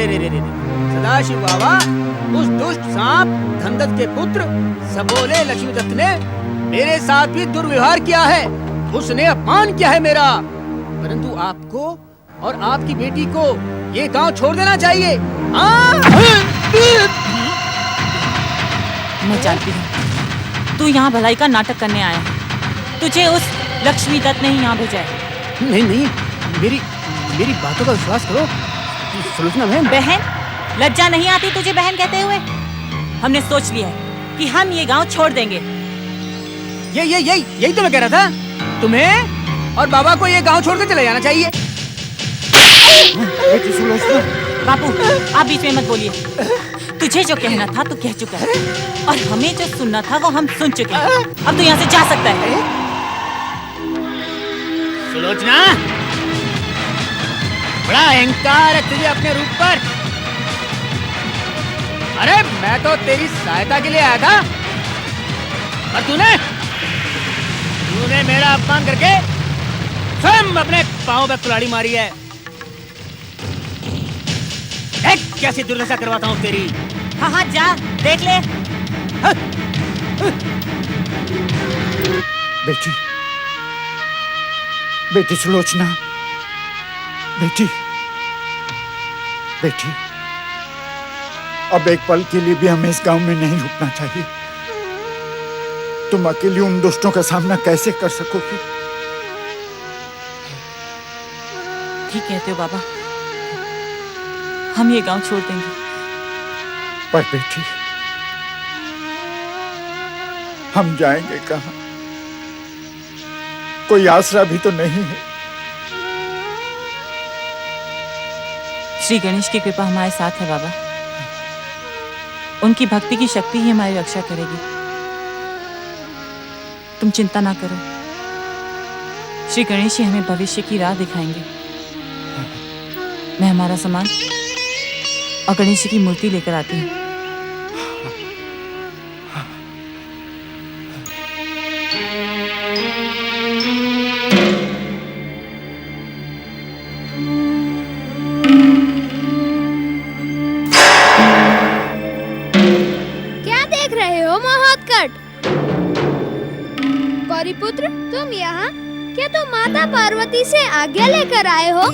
रे रे रे सदाशिव बाबा, उस दुष्ट सांप धनदत्त के पुत्र सबोले लक्ष्मीदत्त ने मेरे साथ भी दुर्व्यवहार किया है। उसने अपमान किया है मेरा, परंतु आपको और आपकी बेटी को ये गांव छोड़ देना चाहिए। मैं जानती हूँ तू यहाँ भलाई का नाटक करने आया है। तुझे उस लक्ष्मीदत्त ने ही यहाँ भेजा है। नहीं नहीं, मेरी बातों का विश्वास करो सुलोचना बहन। बहन? लज्जा नहीं आती तुझे बहन कहते हुए? हमने सोच लिया है कि हम ये गांव छोड़ देंगे। यही तो मैं कह रहा था, तुम्हें और बाबा को ये गांव छोड़ के चले जाना चाहिए। बापू, आप बीच में मत बोलिए। तुझे जो कहना था तू कह चुका है, और हमें जो सुनना था वो हम सुन चुके हैं। अब तू यहाँ से जा सकता है। सुलोचना, बड़ा अहंकार है तुझे अपने रूप पर। अरे मैं तो तेरी सहायता के लिए आया था, और तूने मेरा अपमान करके स्वयं अपने पांव पे कुल्हाड़ी मारी है। देख कैसी दुर्दशा करवाता हूँ तेरी। हाँ हाँ जा देख ले। बेटी सुलोचना, बेटी अब एक पल के लिए भी हमें इस गांव में नहीं रुकना चाहिए। तुम अकेली उन दुष्टों का सामना कैसे कर सकोगी? ठीक कहते हो बाबा, हम ये गांव छोड़ देंगे। पर बेटी, हम जाएंगे कहां? कोई आसरा भी तो नहीं है। श्री गणेश की कृपा हमारे साथ है बाबा। उनकी भक्ति की शक्ति ही हमारी रक्षा करेगी। तुम चिंता ना करो, श्री गणेश ही हमें भविष्य की राह दिखाएंगे। मैं हमारा सामान और गणेश जी की मूर्ति लेकर आती हूँ। क्या देख रहे हो महोत्कट? गौरीपुत्र, तुम यहाँ? क्या तुम माता पार्वती से आज्ञा लेकर आए हो?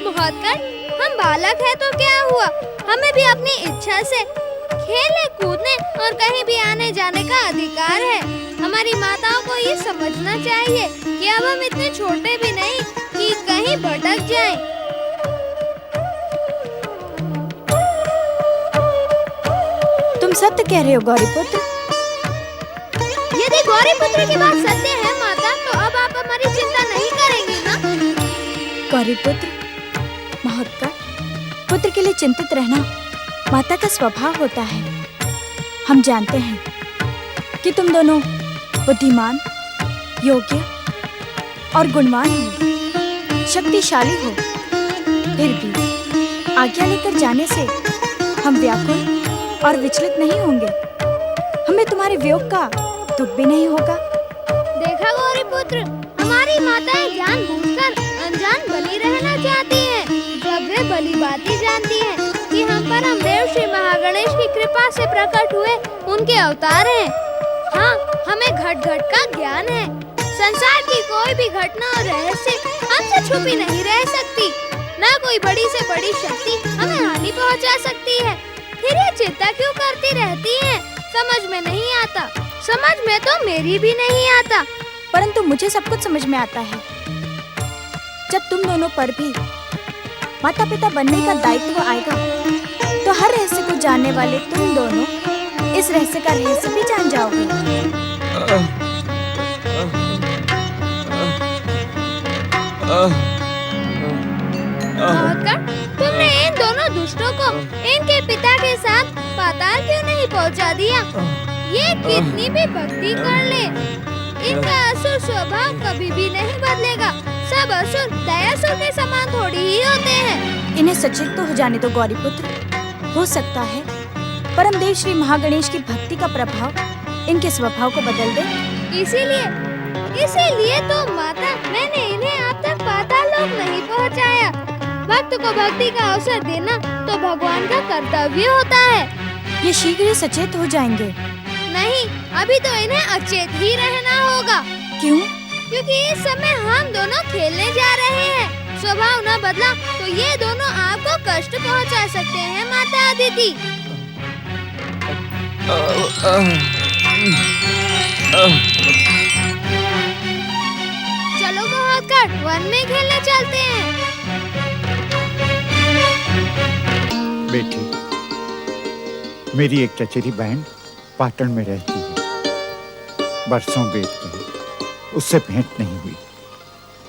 महोत्कट, हम बालक हैं तो क्या हुआ? हमें भी अपनी इच्छा से खेलने कूदने और कहीं भी आने जाने का अधिकार है। हमारी माताओं को ये समझना चाहिए कि अब हम इतने छोटे भी नहीं कि कहीं भटक जाएं। तुम सत्य कह रहे हो गौरीपुत्र। यदि गौरीपुत्र की बात सत्य है माता, तो अब आप हमारी चिंता नहीं करेंगी ना? गौरीपुत्र, महोत्कट, पुत्र के लिए चिंतित रहना माता का स्वभाव होता है। हम जानते हैं कि तुम दोनों बुद्धिमान, योग्य और गुणवान हो, शक्तिशाली हो। फिर भी आज्ञा लेकर जाने से हम व्याकुल और विचलित नहीं होंगे। हमें तुम्हारे वियोग का दुख भी नहीं होगा। देखा गौरीपुत्र, हमारी माताएं जानबूझकर अनजान बनी रहना चाहती हैं, जब वे भली बातें जानती हैं कि हम परमदेव श्री महागणेश की कृपा से प्रकट हुए उनके अवतार हैं। हाँ, हमें घट घट का ज्ञान है। संसार की कोई भी घटना और रहस्य हमसे छुपी नहीं रह सकती। न कोई बड़ी से बड़ी शक्ति हमें हानि पहुंचा सकती है। फिर ये चिंता क्यों करती रहती हैं? समझ में नहीं आता। समझ में तो मेरी भी नहीं आता। परंतु मुझे सब कुछ समझ में आता है। जब तुम दोनों पर भी माता पिता बनने का दायित्व आएगा, तो हर रहस्य को जानने वाले तुम दोनों इस रहस्य का रहस्य भी जान जाओगे। महोत्कट, तुमने इन दोनों दुष्टों को इनके पिता के साथ पाताल क्यों नहीं पहुंचा दिया? ये कितनी भी भक्ति कर ले, इनका असुर स्वभाव कभी भी नहीं बदलेगा। सब असुर दयासुर के समान थोड़ी ही होते हैं। इन्हें सचेत तो हो जाने दो गौरीपुत्र। हो सकता है परमदेव श्री महागणेश की भक्ति का प्रभाव इनके स्वभाव को बदल दे। इसीलिए इसीलिए तो माता मैंने इन्हें आप तक पाताल लोक नहीं पहुंचाया। भक्त को भक्ति का अवसर देना तो भगवान का कर्तव्य होता है। ये शीघ्र ही सचेत हो जाएंगे। नहीं, अभी तो इन्हें अचेत ही रहना होगा। क्यों? क्योंकि इस समय हम दोनों खेलने जा रहे हैं। स्वभाव न बदला तो ये दोनों आपको कष्ट पहुंचा सकते हैं माता अदिति। चलो महोत्कट, वन में खेलने चलते हैं। बेटी, मेरी एक चचेरी बहन पाटन में रहती है। बरसों बीत गए, उससे भेंट नहीं हुई।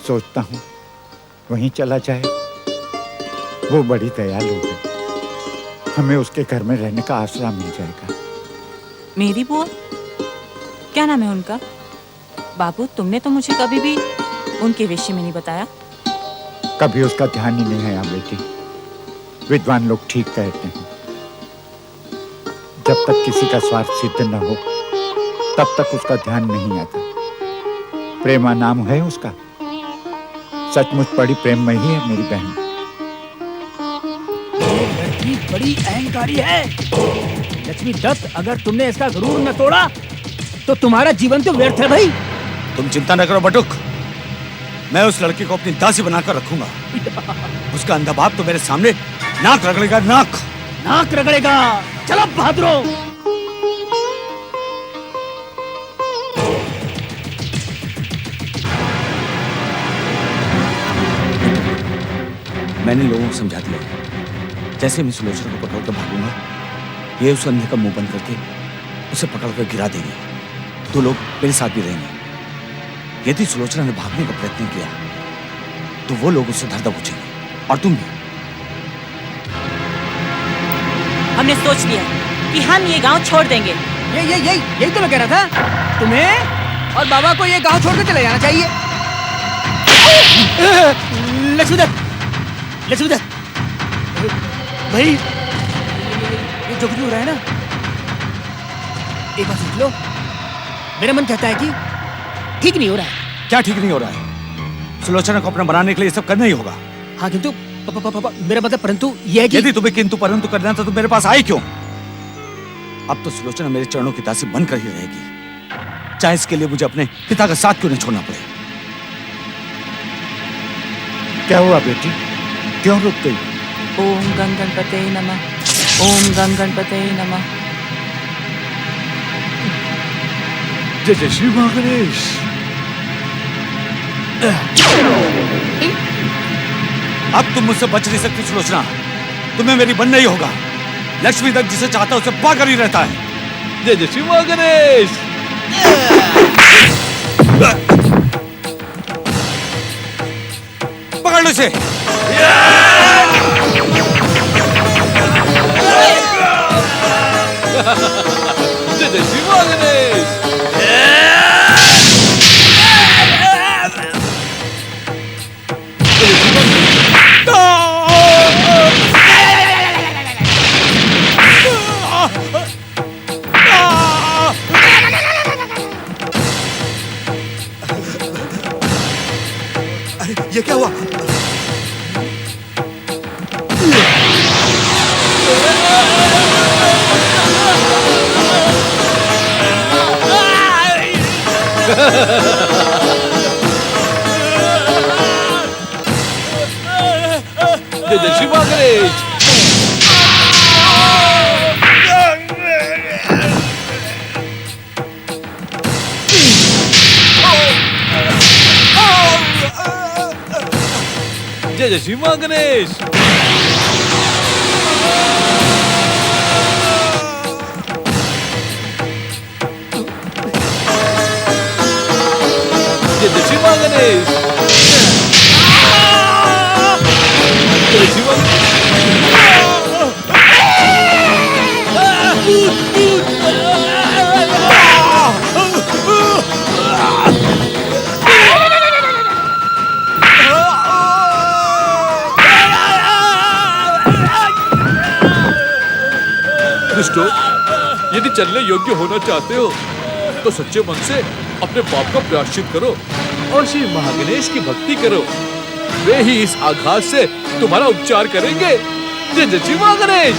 सोचता हूँ वहीं चला जाए। वो बड़ी दयालु है, हमें उसके घर में रहने का आसरा मिल जाएगा। मेरी बुआ? क्या नाम है उनका? बाबू, तुमने तो मुझे कभी भी उनके विषय में नहीं बताया। कभी उसका ध्यान ही नहीं आया बेटी। विद्वान लोग ठीक कहते हैं, जब तक किसी का स्वार्थ सिद्ध न हो तब तक उसका ध्यान नहीं आता। प्रेमा नाम है उसका। सचमुच बड़ी प्रेममयी है मेरी बहन। ये लड़की बड़ी अहंकारी है। लक्ष्मी दत्त, अगर तुमने इसका गुरूर न तोड़ा तो तुम्हारा जीवन तो व्यर्थ है भाई। तुम चिंता न करो बटुक, मैं उस लड़की को अपनी दासी बनाकर रखूंगा। उसका अंधा बाप तो मेरे सामने नाक रगड़ेगा। नाक रगड़ेगा। चलो बहादुरो। मैंने लोगों को समझा दिया, जैसे मैं सुलोचना को पकड़ कर भागूंगा, ये उस अंधे का मुंह बंद करके उसे पकड़कर गिरा देंगे। तो लोग मेरे साथ भी रहेंगे। यदि सुलोचना ने भागने का प्रयत्न किया तो वो लोग उससे धरधा पूछेंगे, और तुम भी। हमने सोच लिया कि हम ये गांव छोड़ देंगे। यही तो मैं कह रहा था। तुम्हें और बाबा को ये गांव छोड़ के चले जाना चाहिए। लक्ष्मीधर, भाई ये जो कुछ हो रहा है ना, एक बात सोच लो। मेरा मन कहता है कि ठीक नहीं हो रहा है। क्या ठीक नहीं हो रहा है? सुलोचना को अपना बनाने के लिए सब करना ही होगा। हाँ, किंतु मेरा मतलब परंतु यह है कि यदि तुम्हें किंतु परंतु करना था तो मेरे पास आई क्यों? अब तो सुलोचना मेरे चरणों की दासी बनकर ही रहेगी, चाहे इसके लिए मुझे अपने पिता का साथ क्यों नहीं छोड़ना पड़े। क्या हुआ बेटी, क्यों रुक गई? ओम गण गणपते नमः, ओम गण गणपते नमः। जय जय श्री महागणेश। अब तुम मुझसे बच नहीं सकती सुलोचना, तुम्हें मेरी बनना ही होगा। लक्ष्मी दत्त जिसे चाहता है उसे पाकर ही रहता है। जय जय श्री महागणेश। पकड़ लो इसे। जय जय श्री महागणेश। ये क्या हुआ? जय जय श्री महागणेश। जय जय श्री महागणेश। जय जय श्री महागणेश। जय श्री दुष्टों, यदि चलने योग्य होना चाहते हो तो सच्चे मन से अपने पाप का प्रायश्चित करो और श्री महागणेश की भक्ति करो। वे ही इस आघात से तुम्हारा उपचार करेंगे। जय जय श्री महागणेश।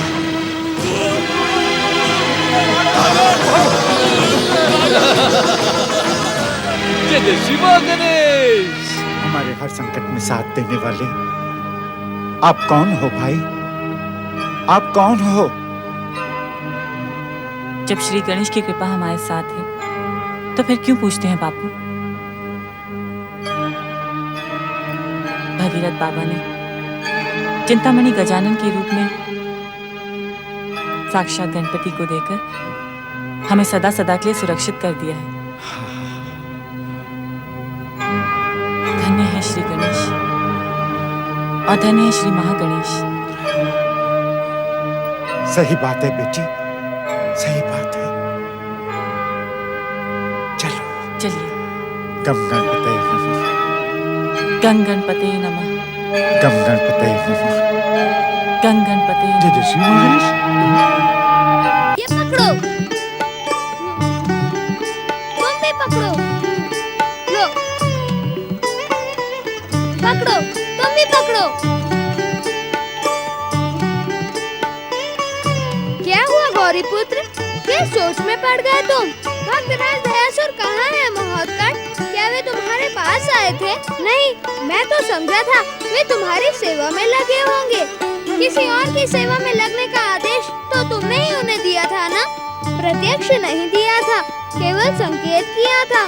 जय जय श्री महागणेश। हमारे हर संकट में साथ देने वाले आप कौन हो भाई? आप कौन हो? जब श्री गणेश की कृपा हमारे साथ है तो फिर क्यों पूछते हैं बापू? भगीरथ बाबा ने चिंतामणि गजानन के रूप में साक्षात गणपति को देकर हमें सदा सदा के लिए सुरक्षित कर दिया है। धन्य है श्री गणेश और धन्य है श्री महागणेश। सही बात है बेटी, सही बात है। चलो चलिए। गम गणपतये नमः। गं गणपतये नमः। गम गणपतये नमः। गं गणपतये जय नमः। जय श्री महागणेश। ये पकड़ो, तुम भी पकड़ो, लो, पकड़ो, तुम भी पकड़ो। क्या हुआ गौरी पुत्र, किस सोच में पड़ गए तुम? भक्तराज दयासुर कहाँ है महोत्कट? क्या वे तुम्हारे पास आए थे? नहीं, मैं तो समझा था वे तुम्हारी सेवा में लगे होंगे। किसी और की सेवा में लगने का आदेश तो तुमने ही उन्हें दिया था ना? प्रत्यक्ष नहीं दिया था, केवल संकेत किया था।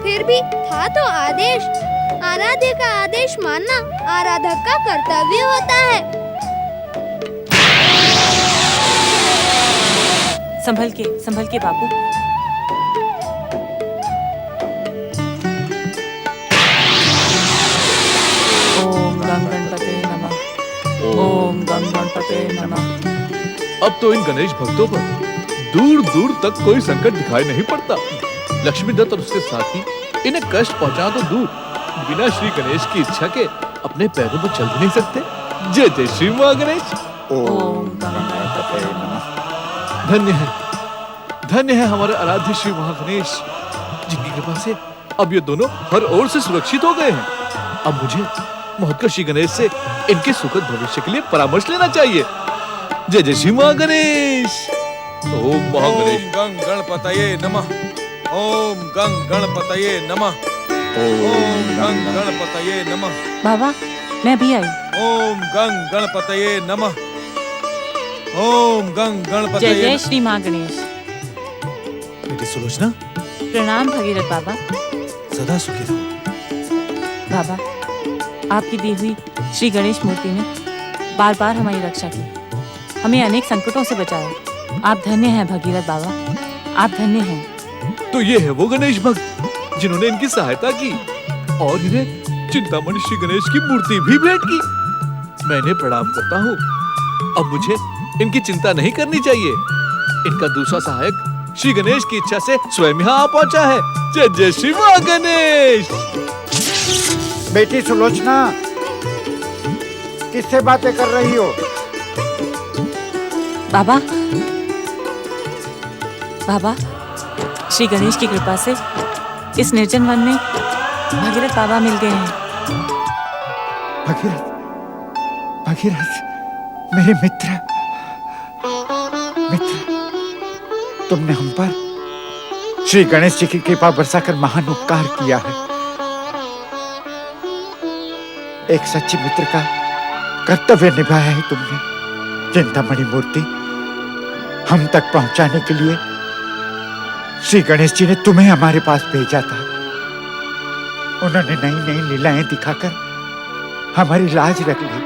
फिर भी था तो आदेश। आराध्य का आदेश मानना आराधक का कर्तव्य होता है। संभल के बापू। ओम गं गणपतये नमः। ओम गं गणपतये नमः। अब तो इन गणेश भक्तों पर दूर दूर तक कोई संकट दिखाई नहीं पड़ता। लक्ष्मीदत्त और उसके साथी इन्हें कष्ट पहुंचा तो दूर, बिना श्री गणेश की इच्छा के अपने पैरों पर चल भी नहीं सकते। जय जय श्री महागणेश। ओम गम गणपतये नमः। धन्य है हमारे आराध्य श्री महागणेश, जिनकी कृपा से अब ये दोनों हर ओर से सुरक्षित हो गए हैं। अब मुझे महोत्कट श्री गणेश से इनके सुखद भविष्य के लिए परामर्श लेना चाहिए। जय जय श्री महागणेश। ओम महागणेश। ओम गं गणपतये नमः। ओम गं गणपतये नमः। ओम गं गणपतये नमः। बाबा, मैं भी आई। ओम गं गणपतये नमः। ओम गं जय गणपतये जय श्री महागणेश। बेटी सुलोचना, प्रणाम भगीरथ बाबा। सदा सुखी रहो। बाबा, आपकी दी हुई श्री गणेश मूर्ति ने बार बार हमारी रक्षा की, हमें अनेक संकटों से बचाया। आप धन्य हैं भगीरथ बाबा, आप धन्य हैं। तो ये है वो गणेश भक्त जिन्होंने इनकी सहायता की और इन्हें चिंतामणि श्री गणेश की मूर्ति भी भेंट की। मैं इन्हें प्रणाम करता हूँ। अब मुझे इनकी चिंता नहीं करनी चाहिए। इनका दूसरा सहायक श्री गणेश की इच्छा से स्वयं यहाँ आ पहुंचा है। जय जय श्री महागणेश। बेटी सुलोचना, किससे बातें कर रही हो? बाबा, बाबा, श्री गणेश की कृपा से इस निर्जन वन में भगीरथ बाबा मिल गए हैं। भगीरथ, भगीरथ, मेरे मित्र, तुमने हम पर श्री गणेश जी की कृपा बरसाकर महान उपकार किया है। एक सच्चे मित्र का कर्तव्य निभाया है तुमने। चिंतामणि मूर्ति हम तक पहुंचाने के लिए श्री गणेश जी ने तुम्हें हमारे पास भेजा था। उन्होंने नई नई लीलाएं दिखाकर हमारी लाज रख ली,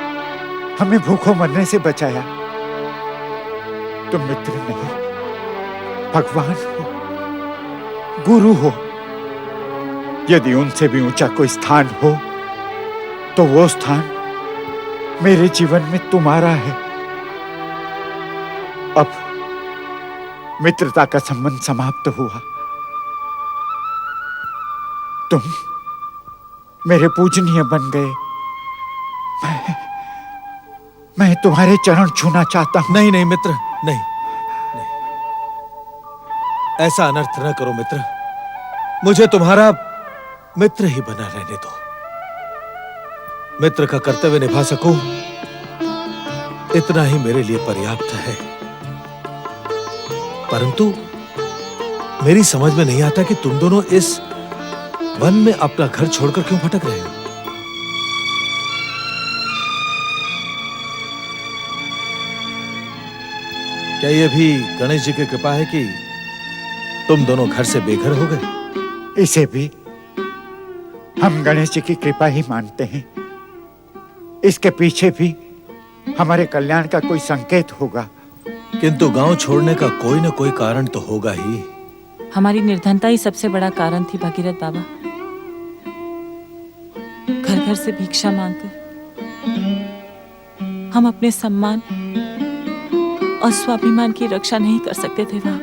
हमें भूखों मरने से बचाया। तुम मित्र नहीं, भगवान हो, गुरु हो। यदि उनसे भी ऊंचा कोई स्थान हो तो वो स्थान मेरे जीवन में तुम्हारा है। अब मित्रता का संबंध समाप्त हुआ। तुम मेरे पूजनीय बन गए। मैं तुम्हारे चरण छूना चाहता हूं। नहीं नहीं मित्र, नहीं, नहीं। ऐसा अनर्थ न करो मित्र। मुझे तुम्हारा मित्र ही बना रहने दो। मित्र का कर्तव्य निभा सकूं, इतना ही मेरे लिए पर्याप्त है। परंतु मेरी समझ में नहीं आता कि तुम दोनों इस वन में अपना घर छोड़कर क्यों भटक रहे हो। क्या यह भी गणेश जी की कृपा है कि तुम दोनों घर से बेघर हो गए? इसे भी हम गणेश जी की कृपा ही मानते हैं। इसके पीछे भी हमारे कल्याण का कोई संकेत होगा। किंतु गांव छोड़ने का कोई न कोई कारण तो होगा ही। हमारी निर्धनता ही सबसे बड़ा कारण थी भगीरथ बाबा। घर घर से भिक्षा मांगकर हम अपने सम्मान और स्वाभिमान की रक्षा नहीं कर सकते थे। वहां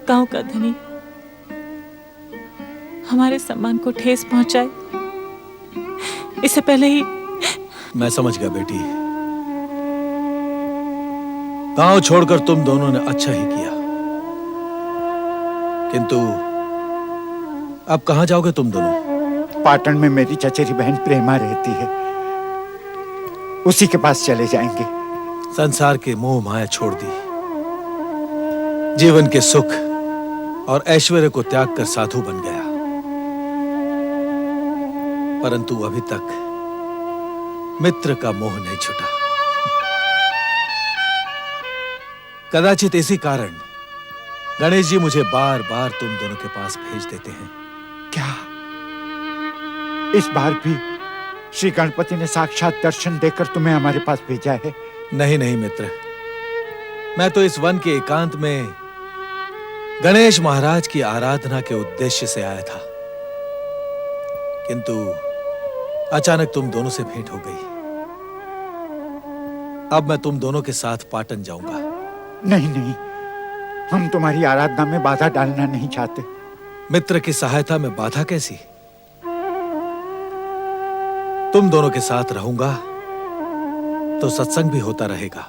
गांव का धनी हमारे सम्मान को ठेस पहुंचाए, इससे पहले ही। मैं समझ गया बेटी, गांव छोड़कर तुम दोनों ने अच्छा ही किया। किंतु अब कहां जाओगे तुम दोनों? पाटन में मेरी चचेरी बहन प्रेमा रहती है, उसी के पास चले जाएंगे। संसार के मोह माया छोड़ दी, जीवन के सुख और ऐश्वर्य को त्याग कर साधु बन गया। परंतु अभी तक मित्र का मोह नहीं छूटा। कदाचित इसी कारण गणेश जी मुझे बार बार तुम दोनों के पास भेज देते हैं। क्या इस बार भी श्री गणपति ने साक्षात दर्शन देकर तुम्हें हमारे पास भेजा है? नहीं नहीं मित्र, मैं तो इस वन के एकांत में गणेश महाराज की आराधना के उद्देश्य से आया था। किंतु अचानक तुम दोनों से भेंट हो गई। अब मैं तुम दोनों के साथ पाटन जाऊंगा। नहीं नहीं, हम तुम्हारी आराधना में बाधा डालना नहीं चाहते। मित्र की सहायता में बाधा कैसी? तुम दोनों के साथ रहूंगा तो सत्संग भी होता रहेगा।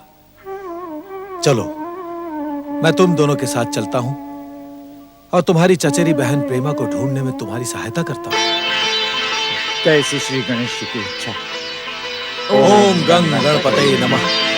चलो, मैं तुम दोनों के साथ चलता हूं और तुम्हारी चचेरी बहन प्रेमा को ढूंढने में तुम्हारी सहायता करता हूं। कैसी श्री गणेश जी की इच्छा। ओम गंग गणपतये नमः।